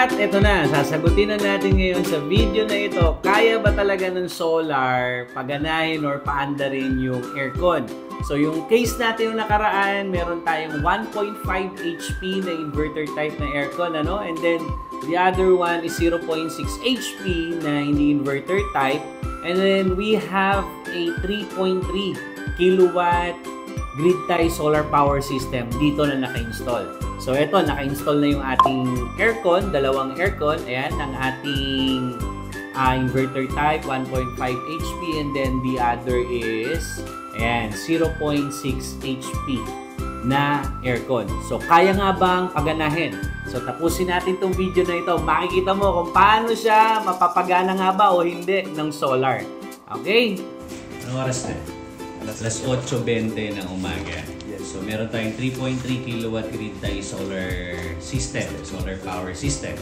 At ito na, sasagutin na natin ngayon sa video na ito, kaya ba talaga ng solar paganahin or paandarin yung aircon? So yung case natin yung nakaraan, meron tayong 1.5 HP na inverter type na aircon, ano? And then the other one is 0.6 HP na hindi inverter type. And then we have a 3.3 kilowatt grid tie solar power system dito na naka-install. So ito, naka-install na yung ating aircon, dalawang aircon. Ayan, ang ating inverter type, 1.5 HP, and then the other is ayan, 0.6 HP na aircon. So kaya nga bang paganahin? So tapusin natin tong video na ito. Makikita mo kung paano siya mapapagana nga ba o hindi ng solar. Okay? Anong oras na? Alas 8:20 ng umaga. So meron tayong 3.3 kilowatt grid tie solar system, solar power system.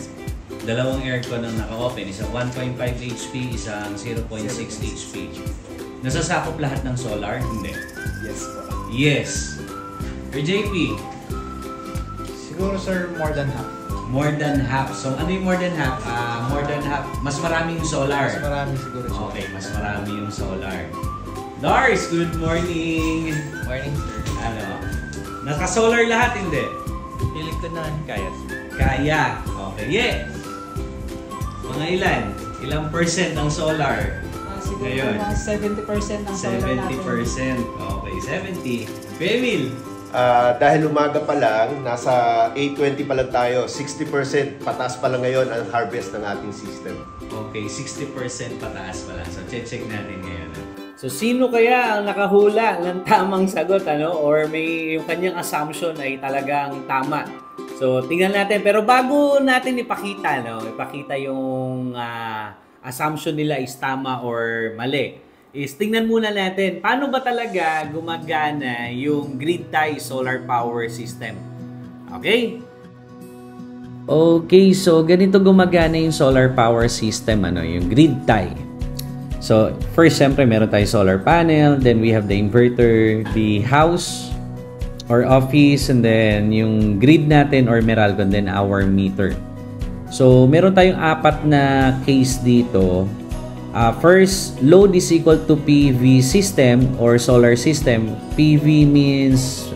Dalawang aircon ang naka-open, isang 1.5 HP, isang 0.6 HP. Nasasakop lahat ng solar? Hindi. Yes po. Yes. For JP? Siguro sir, more than half. More than half. So ano yung more than half? More than half. Mas marami yung solar. Mas marami siguro sir. Okay, mas marami yung solar. Lars, good morning! Morning sir. Ano? Naka-solar lahat, hindi? Piling ko na kaya sir. Kaya. Okay, yes! Mga ilan? Ilang percent ng solar? Siguro Ngayon? mga 70% ng solar natin. 70%. Okay, 70. Femil? Dahil umaga pa lang, nasa 8:20 pa lang tayo, 60% pataas pa lang ngayon ang harvest ng ating system. Okay, 60% pataas pa lang. So, check natin ngayon. So, sino kaya ang nakahula ng tamang sagot, ano? Or may yung kanyang assumption ay talagang tama? So, tingnan natin. Pero bago natin ipakita, no? Ipakita yung assumption nila is tama or mali. Is tingnan muna natin, paano ba talaga gumagana yung grid tie solar power system? Okay? Okay, so ganito gumagana yung solar power system, ano? Yung grid tie. So, first, syempre, meron tayong solar panel, then we have the inverter, the house or office, and then yung grid natin or Meralco, and then our meter. So, meron tayong apat na case dito. First, load is equal to PV system or solar system. PV means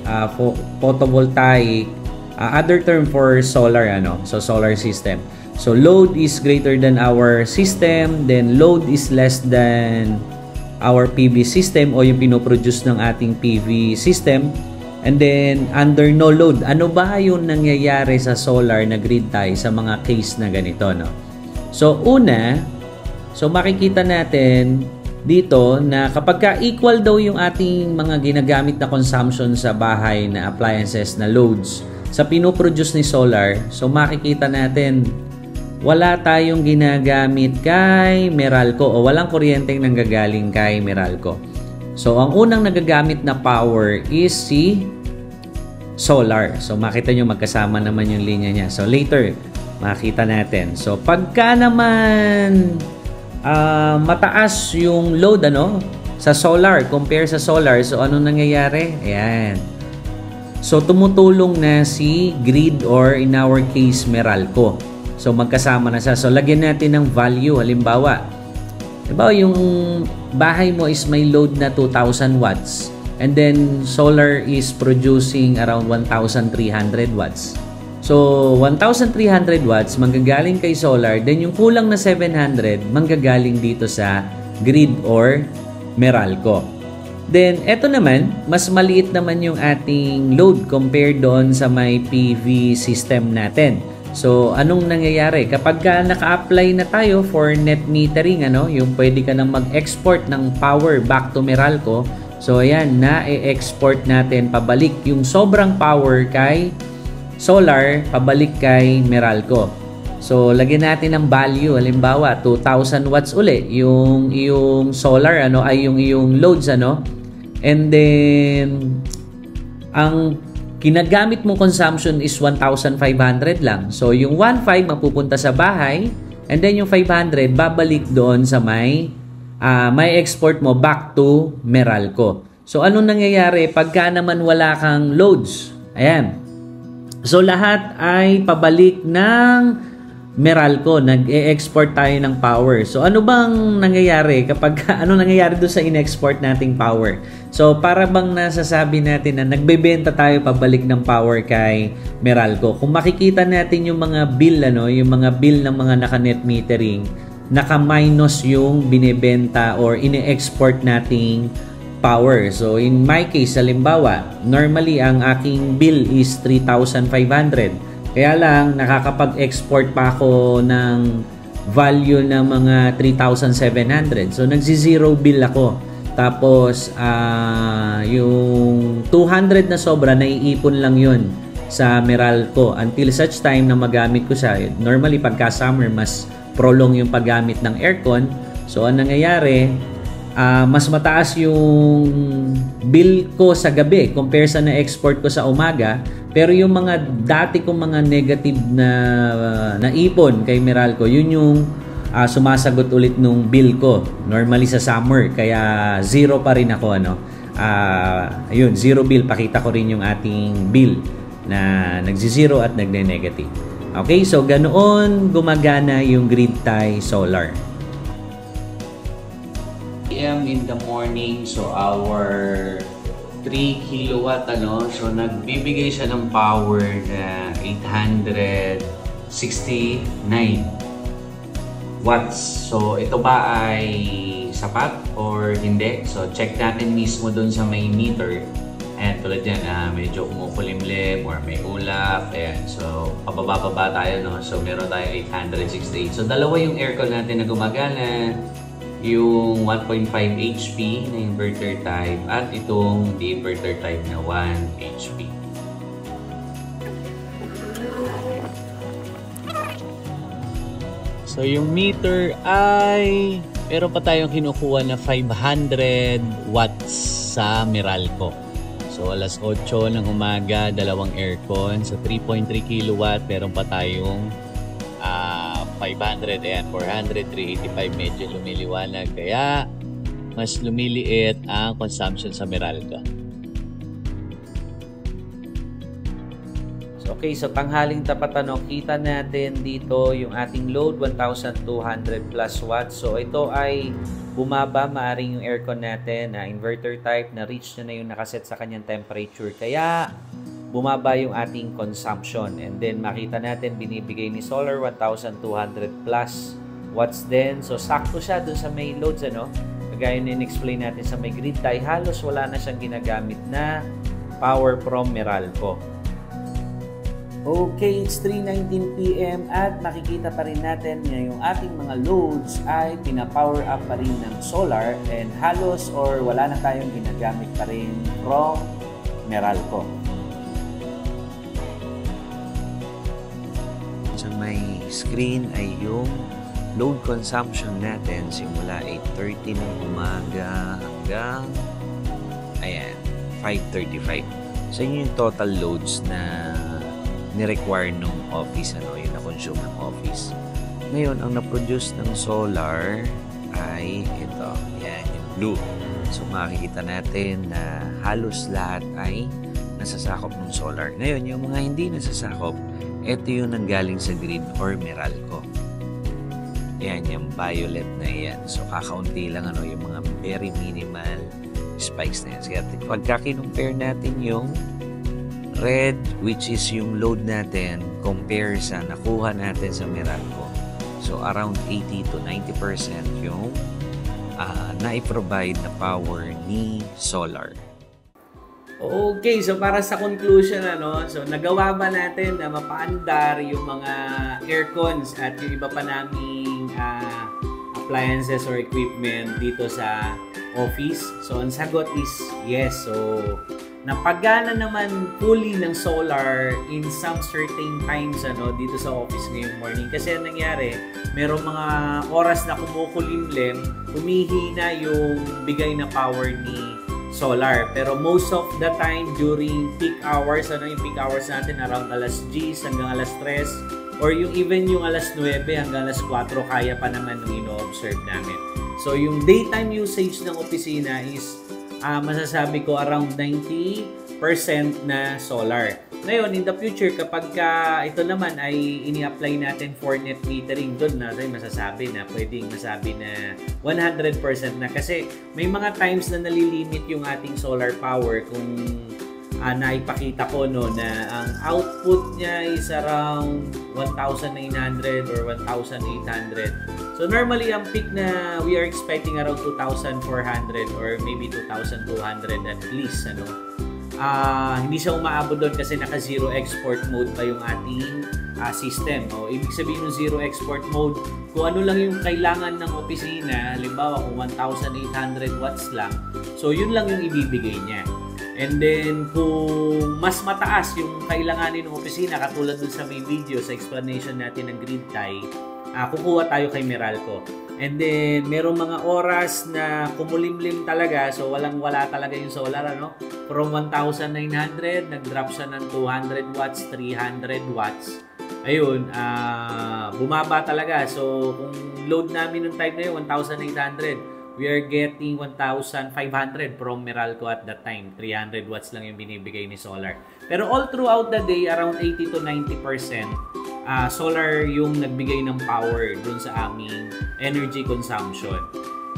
photovoltaic, other term for solar, ano? So, solar system. So, load is greater than our system, then load is less than our PV system o yung pinoproduce ng ating PV system. And then, under no load, ano ba yung nangyayari sa solar na grid tie sa mga case na ganito, no? So, una, so makikita natin dito na kapag ka equal daw yung ating mga ginagamit na consumption sa bahay na appliances na loads sa pinoproduce ni solar, so makikita natin wala tayong ginagamit kay Meralco o walang kuryenteng nanggagaling kay Meralco. So, ang unang nagagamit na power is si solar. So, makita nyo magkasama naman yung linya niya. So, later, makita natin. So, pagka naman mataas yung load, ano, sa solar, compare sa solar, so ano nangyayari? Ayan. So, tumutulong na si grid or in our case, Meralco. So, magkasama na siya. So, lagyan natin ng value. Halimbawa, yung bahay mo is may load na 2,000 watts. And then, solar is producing around 1,300 watts. So, 1,300 watts manggagaling kay solar. Then, yung kulang na 700 manggagaling dito sa grid or Meralco. Then, eto naman, mas maliit naman yung ating load compared doon sa may PV system natin. So, anong nangyayari? Kapag naka-apply na tayo for net metering, ano, yung pwede ka nang mag-export ng power back to Meralco. So, ayan, na-export natin pabalik yung sobrang power kay solar, pabalik kay Meralco. So, lagyan natin ng value. Halimbawa, 2,000 watts uli yung solar, ano, ay yung loads, ano. And then, ang kinagamit mo consumption is 1,500 lang. So, yung 1,500 mapupunta sa bahay, and then yung 500 babalik doon sa may export mo back to Meralco. So, anong nangyayari pagka naman wala kang loads? Ayan. So, lahat ay pabalik ng Meralco, nag-e-export tayo ng power. So ano bang nangyayari kapag ano nangyayari doon sa in-export nating power? So para bang nasasabi natin na nagbebenta tayo pabalik ng power kay Meralco. Kung makikita natin yung mga bill yung mga bill ng mga naka-net metering, naka-minus yung binebenta or ine-export nating power. So in my case, halimbawa, normally ang aking bill is 3,500. Kaya lang, nakakapag-export pa ako ng value ng mga 3,700. So, nagsi-zero bill ako. Tapos, yung 200 na sobra, naiipon lang yun sa Meralco until such time na magamit ko siya. Normally, pagka summer, mas prolong yung paggamit ng aircon. So, ang nangyayari, mas mataas yung bill ko sa gabi compare sa na-export ko sa umaga. Pero yung mga dati kong mga negative na naipon kay Meralco, yun yung sumasagot ulit nung bill ko. Normally sa summer, kaya zero pa rin ako. Ayun, zero bill. Pakita ko rin yung ating bill na nagsi-zero at nagne-negative. Okay, so ganoon gumagana yung grid tie solar. AM in the morning, so our 3 kilowatt so nagbibigay siya ng power na 869 watts. So ito ba ay sapat or hindi? So check natin mismo dun sa may meter. Ayan, tulad yan, medyo kumukulimlim or may ulap. Ayan, so pababa-baba tayo, so meron tayo 868. So dalawa yung aircon natin na gumagana, yung 1.5 HP na inverter type at itong the inverter type na 1 HP. So yung meter ay meron pa tayong kinukuha na 500 watts sa Meralco. So alas 8 ng umaga, dalawang aircon. So 3.3 kilowatt, meron pa tayong 500 and 400, 385, medyo lumiliwanag. Kaya mas lumiliit ang consumption sa Meralco. So, okay, so tanghaling tapat kita natin dito yung ating load 1,200 plus watts. So ito ay bumaba, maaring yung aircon natin na inverter type na reach na yung nakaset sa kanyang temperature. Kaya bumaba yung ating consumption. And then makita natin binibigay ni solar 1,200 plus watts din. So sakto siya dun sa may loads Kagaya na in-explain natin sa may grid tie, halos wala na siyang ginagamit na power from Meralco. Okay, it's 3:19 PM at makikita pa rin natin na yung ating mga loads ay pina-power up pa rin ng solar and halos or wala na tayong ginagamit pa rin from Meralco. Sa may screen ay yung load consumption natin simula 8:30 ng umaga hanggang 5:35. So yun yung total loads na ni-require nung office, yung na-consume ng office. Ngayon, ang na-produce ng solar ay ito, yan, yung blue. So makikita natin na halos lahat ay nasasakop ng solar. Ngayon, yung mga hindi nasasakop, ito yung nanggaling sa grid or Meralco. Yan, yung violet na yan. So kakaunti lang yung mga very minimal spikes na yan. Kaya pagka kinumpare natin yung red, which is yung load natin, compare sa nakuha natin sa Meralco. So around 80 to 90% yung na-provide na power ni solar. Okay, so para sa conclusion, so nagawa ba natin na mapaandar yung mga aircons at yung iba pa naming appliances or equipment dito sa office? So ang sagot is yes. So napagana naman fully ng solar in some certain times dito sa office ngayong morning. Kasi ang nangyari, merong mga oras na kumukulimlim, humihina yung bigay na power ni solar. Pero most of the time during peak hours, yung peak hours natin around alas 10 hanggang alas 3 or yung even yung alas 9 hanggang alas 4 kaya pa naman nung ino-observe namin. So yung daytime usage ng opisina is masasabi ko around 90 na solar. Ngayon, in the future, kapag ito naman ay ini-apply natin for net metering, doon natin masasabi na pwedeng masabi na 100% na. Kasi may mga times na nalilimit yung ating solar power kung naipakita ko no, na ang output niya is around 1,900 or 1,800. So normally, ang peak na we are expecting around 2,400 or maybe 2,200 at least. Hindi siya umaabot doon kasi naka-zero export mode pa yung ating system. Ibig sabihin ng zero export mode, kung ano lang yung kailangan ng opisina, halimbawa kung 1,800 watts lang, so yun lang yung ibibigay niya. And then, kung mas mataas yung kailanganin ng opisina, katulad dun sa may video, sa explanation natin ng grid tie, kukuha tayo kay Meralco. And then, merong mga oras na kumulimlim talaga, so walang-wala talaga yung solar, From 1,900, nag-drop siya ng 200 watts, 300 watts. Ayun, bumaba talaga. So, kung load namin nung time na yun, 1,800, we are getting 1,500 from Meralco at that time. 300 watts lang yung binibigay ni solar. Pero all throughout the day, around 80 to 90% solar yung nagbigay ng power dun sa aming energy consumption.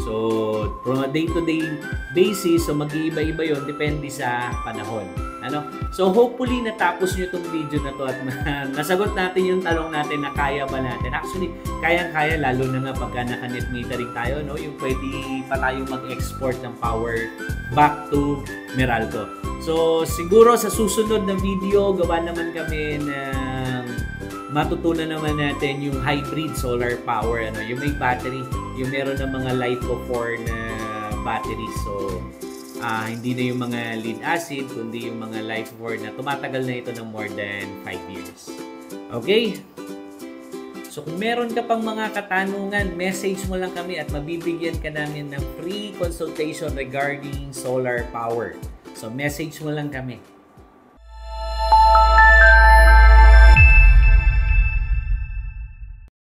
So, from a day-to-day basis, so mag-iiba-iba yun, depende sa panahon. So, hopefully, natapos nyo itong video na to at nasagot natin yung talong natin na kaya ba natin. Actually, kayang-kaya, lalo na nga pagka naka-net metering tayo, yung pwede pa tayo mag-export ng power back to Meralco. So, siguro sa susunod na video, gawa naman kami ng matutunan naman natin yung hybrid solar power, yung may battery, yung meron ng mga LiFePO4 na battery. So, hindi na yung mga lead acid, kundi yung mga LiFePO4 na tumatagal na ito ng more than 5 years. Okay? So, kung meron ka pang mga katanungan, message mo lang kami at mabibigyan ka namin ng free consultation regarding solar power. So, message mo lang kami.